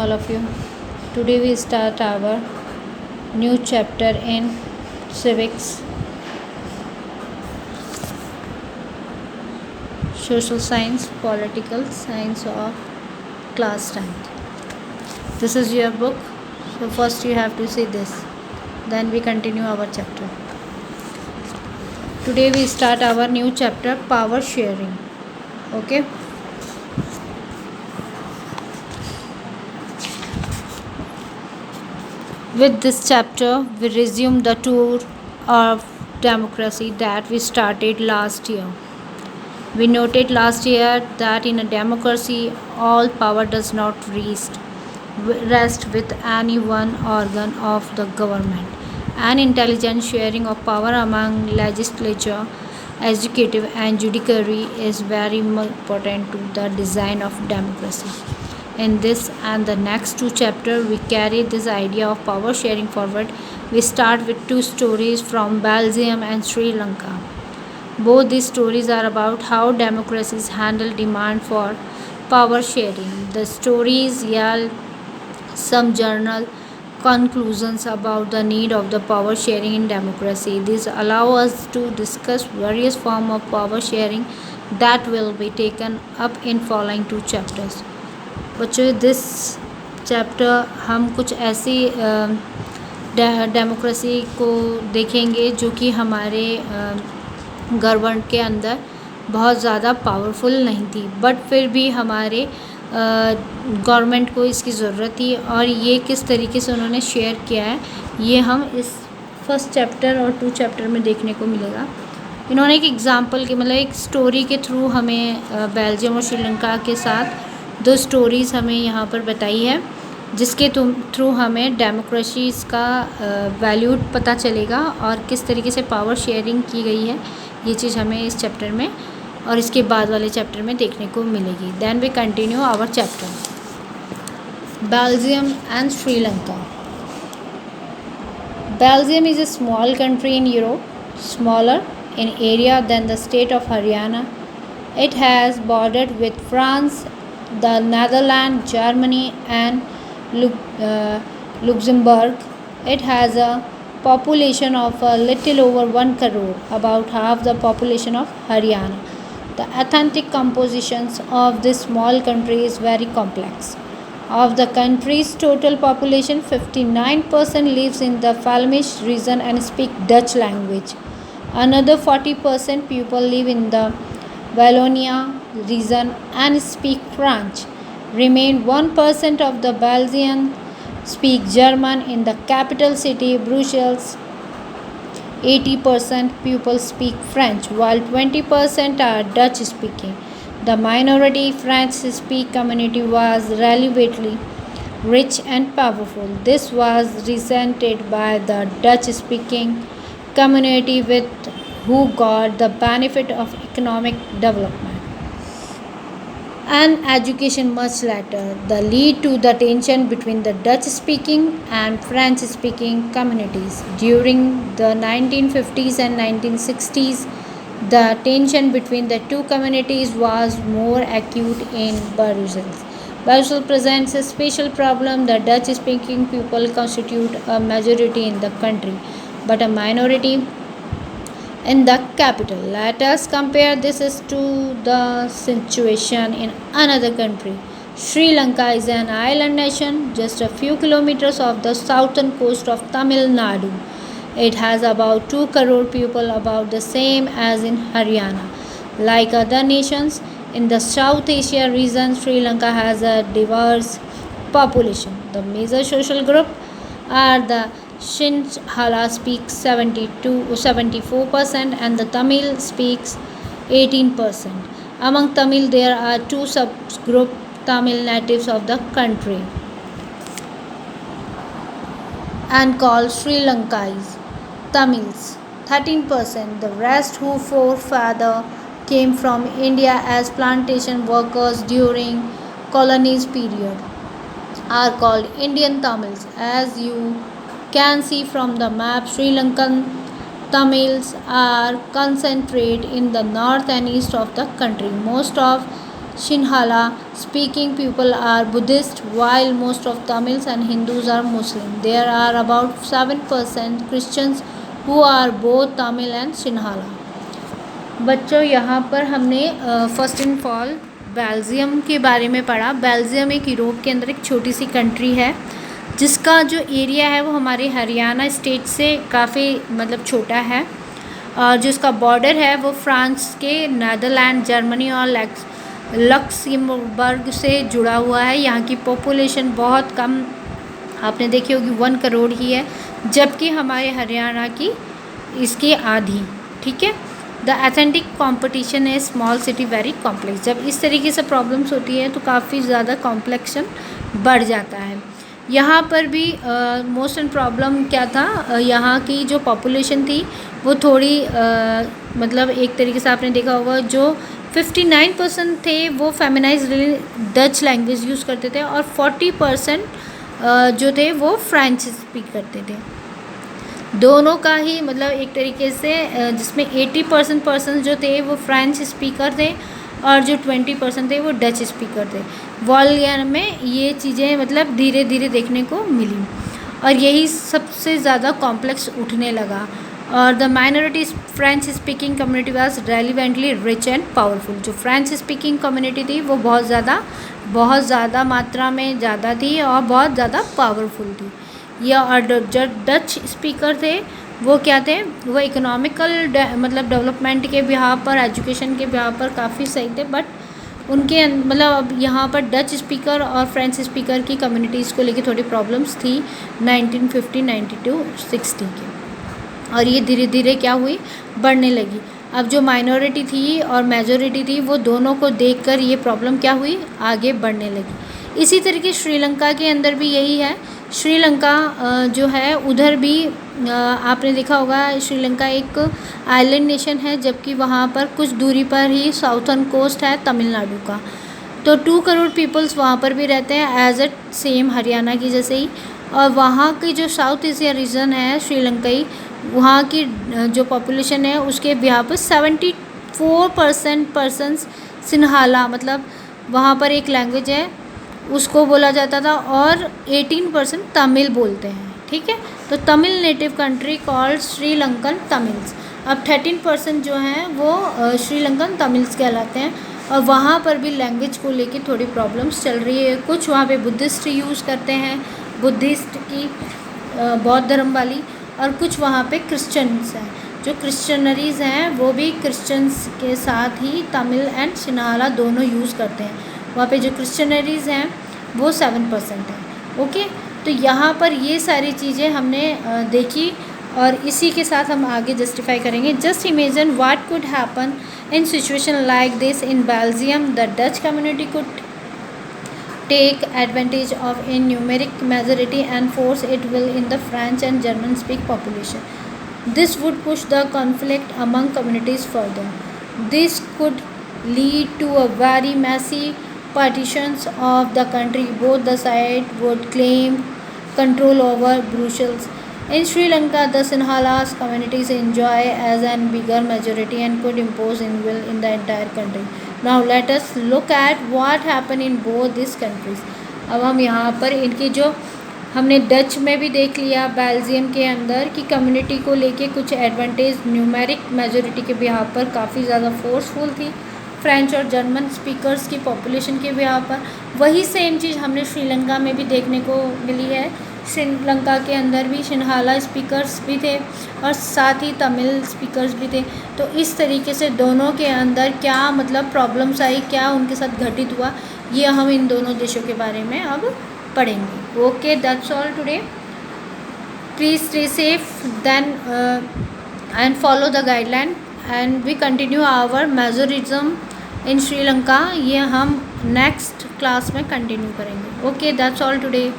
all of you. Today we start our new chapter in civics, social science, political science of class 10th. This is your book. So first you have to see this. Then we continue our chapter. Today we start our new chapter, power sharing. Okay. With this chapter, we resume the tour of democracy that we started last year. We noted last year that in a democracy, all power does not rest with any one organ of the government. An intelligent sharing of power among legislature, executive, and judiciary is very important to the design of democracy. In this and the next two chapters, we carry this idea of power sharing forward. We start with two stories from Belgium and Sri Lanka. Both these stories are about how democracies handle demand for power sharing. The stories yield some journal conclusions about the need of the power sharing in democracy. These allow us to discuss various forms of power sharing that will be taken up in following two chapters. बच्चों this chapter हम कुछ ऐसी democracy को देखेंगे जो कि हमारे government के अंदर बहुत ज़्यादा पावरफुल नहीं थी, बट फिर भी हमारे गवर्नमेंट को इसकी ज़रूरत थी और ये किस तरीके से उन्होंने शेयर किया है ये हम इस फर्स्ट चैप्टर और टू चैप्टर में देखने को मिलेगा. इन्होंने एक एग्ज़ाम्पल के मतलब एक स्टोरी के थ्रू हमें बेल्जियम और श्रीलंका के साथ दो स्टोरीज़ हमें यहाँ पर बताई है जिसके थ्रू हमें डेमोक्रेसीज़ का वैल्यू पता चलेगा और किस तरीके से पावर शेयरिंग की गई है ये चीज़ हमें इस चैप्टर में और इसके बाद वाले चैप्टर में देखने को मिलेगी. Then we continue our chapter Belgium and Sri Lanka. Belgium is a small country in Europe, smaller in area than the state of Haryana. It has bordered with France, the Netherlands, Germany, and Luxembourg. It has a population of a little over 1 crore, about half the population of Haryana. The ethnic compositions of this small country is very complex. Of the country's total population, 59% lives in the Flemish region and speak Dutch language. Another 40% people live in the Wallonia region and speak French. Remain 1% of the Belgians speak German. In the capital city, Brussels, 80% people speak French, while 20% are Dutch speaking. The minority French speaking community was relatively rich and powerful. This was resented by the Dutch speaking community with who got the benefit of economic development and education much later. The lead to the tension between the Dutch speaking and French speaking communities. During the 1950s and 1960s, the tension between the two communities was more acute in Brussels. Brussels presents a special problem. The Dutch speaking people constitute a majority in the country, but a minority in the capital. Let us compare this to the situation in another country. Sri Lanka is an island nation just a few kilometers off the southern coast of Tamil Nadu. It has about 2 crore people, about the same as in Haryana. Like other nations in the South Asia region, Sri Lanka has a diverse population. The major social group are the Sinhala speaks 74% and the Tamil speaks 18%. Among Tamil, there are two subgroups Tamil natives of the country and called Sri Lankais. Tamils 13%. The rest who forefather came from India as plantation workers during colonies period are called Indian Tamils. As you can see from the map, Sri Lankan Tamils are concentrated in the north and east of the country. Most of Sinhala speaking people are Buddhist, while most of Tamils and Hindus are Muslim. There are about 7% Christians who are both Tamil and Sinhala. बच्चों यहाँ पर हमने first in all Belgium के बारे में पढ़ा। Belgium एक Europe के अंदर एक छोटी सी कंट्री है जिसका जो एरिया है वो हमारे हरियाणा स्टेट से काफ़ी मतलब छोटा है, और जो इसका बॉर्डर है वो फ्रांस के, नीदरलैंड, जर्मनी और लक्समबर्ग से जुड़ा हुआ है। यहाँ की पॉपुलेशन बहुत कम, आपने देखी होगी 1 करोड़ ही है, जबकि हमारे हरियाणा की इसकी आधी। ठीक है। द एथेंटिक कॉम्पिटिशन है स्मॉल सिटी वेरी कॉम्प्लेक्स। जब इस तरीके से प्रॉब्लम्स होती है तो काफ़ी ज़्यादा कॉम्प्लेक्शन बढ़ जाता है। यहाँ पर भी मोस्ट एंड प्रॉब्लम क्या था, यहाँ की जो पॉपुलेशन थी वो थोड़ी मतलब एक तरीके से आपने देखा होगा जो 59% थे वो फेमिनाइज डच लैंग्वेज यूज़ करते थे, और 40% जो थे वो फ्रेंच स्पीक करते थे। दोनों का ही मतलब एक तरीके से जिसमें 80% पर्सन जो थे वो फ्रेंच स्पीकर थे और जो 20% थे वो डच स्पीकर थे। वॉल्गेयर में ये चीज़ें मतलब धीरे धीरे देखने को मिली, और यही सबसे ज़्यादा कॉम्प्लेक्स उठने लगा। और the minority French speaking community was relevantly rich and powerful. जो फ्रेंच स्पीकिंग कम्युनिटी थी वो बहुत ज़्यादा मात्रा में ज़्यादा थी और बहुत ज़्यादा पावरफुल थी। या और जो डच स्पीकर थे वो क्या थे, वो इकोनॉमिकल मतलब डेवलपमेंट के बिहाव पर, एजुकेशन के बिहाव पर काफ़ी सही थे, बट उनके मतलब अब यहाँ पर डच स्पीकर और फ्रेंच स्पीकर की कम्युनिटीज़ को लेके थोड़ी प्रॉब्लम्स थी 1950, 92, 60 के, और ये धीरे धीरे क्या हुई, बढ़ने लगी। अब जो माइनॉरिटी थी और मेजॉरिटी थी वो दोनों को देखकर ये प्रॉब्लम क्या हुई, आगे बढ़ने लगी। इसी तरीके श्रीलंका के अंदर भी यही है। श्रीलंका जो है उधर भी आपने देखा होगा श्रीलंका एक आइलैंड नेशन है, जबकि वहाँ पर कुछ दूरी पर ही साउथर्न कोस्ट है तमिलनाडु का। तो 2 करोड़ पीपल्स वहाँ पर भी रहते हैं एज ए सेम हरियाणा की जैसे ही। और वहाँ की जो साउथ एशिया रीजन है श्रीलंकाई, वहाँ की जो पॉपुलेशन है उसके बिहार पर 74% पर्सनस सिन्हाला मतलब वहाँ पर एक लैंग्वेज है उसको बोला जाता था, और 18% तमिल बोलते हैं। ठीक है। तो Tamil native country called Sri Lankan Tamils. अब 13% जो हैं वो श्रीलंकन तमिल्स कहलाते हैं, और वहाँ पर भी लैंग्वेज को लेके थोड़ी प्रॉब्लम्स चल रही है। कुछ वहाँ पे बुद्धिस्ट यूज़ करते हैं, बुद्धिस्ट की बौद्ध धर्म वाली, और कुछ वहाँ पे क्रिश्चियंस हैं। जो क्रिश्चियनरीज़ हैं वो भी क्रिश्चियंस के साथ ही तमिल एंड सिन्हाला दोनों यूज़ करते हैं। वहाँ पे जो क्रिश्चियनरीज़ हैं वो 7% हैं। ओके। तो यहाँ पर ये सारी चीज़ें हमने देखी, और इसी के साथ हम आगे जस्टिफाई करेंगे। Just imagine what could happen in situation like this in Belgium. The Dutch community could take advantage of a numeric majority and force it will in the French and German speak population. This would push the conflict among communities further. This could lead to a very messy partitions of the country. Both the sides would claim control over Brussels. In Sri Lanka, the Sinhalas communities enjoy as a bigger majority and could impose in will in the entire country. Now let us look at what happened in both these countries. अब हम यहाँ पर इनकी जो हमने Dutch में भी देख लिया, बेल्जियम के अंदर की कम्युनिटी को लेके कुछ एडवांटेज न्यूमेरिक मेजोरिटी के बिहार पर काफ़ी ज़्यादा फोर्सफुल थी। फ्रेंच और जर्मन स्पीकर्स की पॉपुलेशन के बिहार पर वही सेम चीज़ हमने श्रीलंका में भी देखने को मिली है। श्रीलंका के अंदर भी सिन्हाला स्पीकर्स भी थे और साथ ही तमिल स्पीकर्स भी थे। तो इस तरीके से दोनों के अंदर क्या मतलब प्रॉब्लम्स आई, क्या उनके साथ घटित हुआ, ये हम इन दोनों देशों के बारे में अब पढ़ेंगे। Okay, that's all today. Please stay safe then and follow the guideline and we continue our majorism in Sri Lanka. ये हम नेक्स्ट क्लास में कंटिन्यू करेंगे। Okay, that's all today.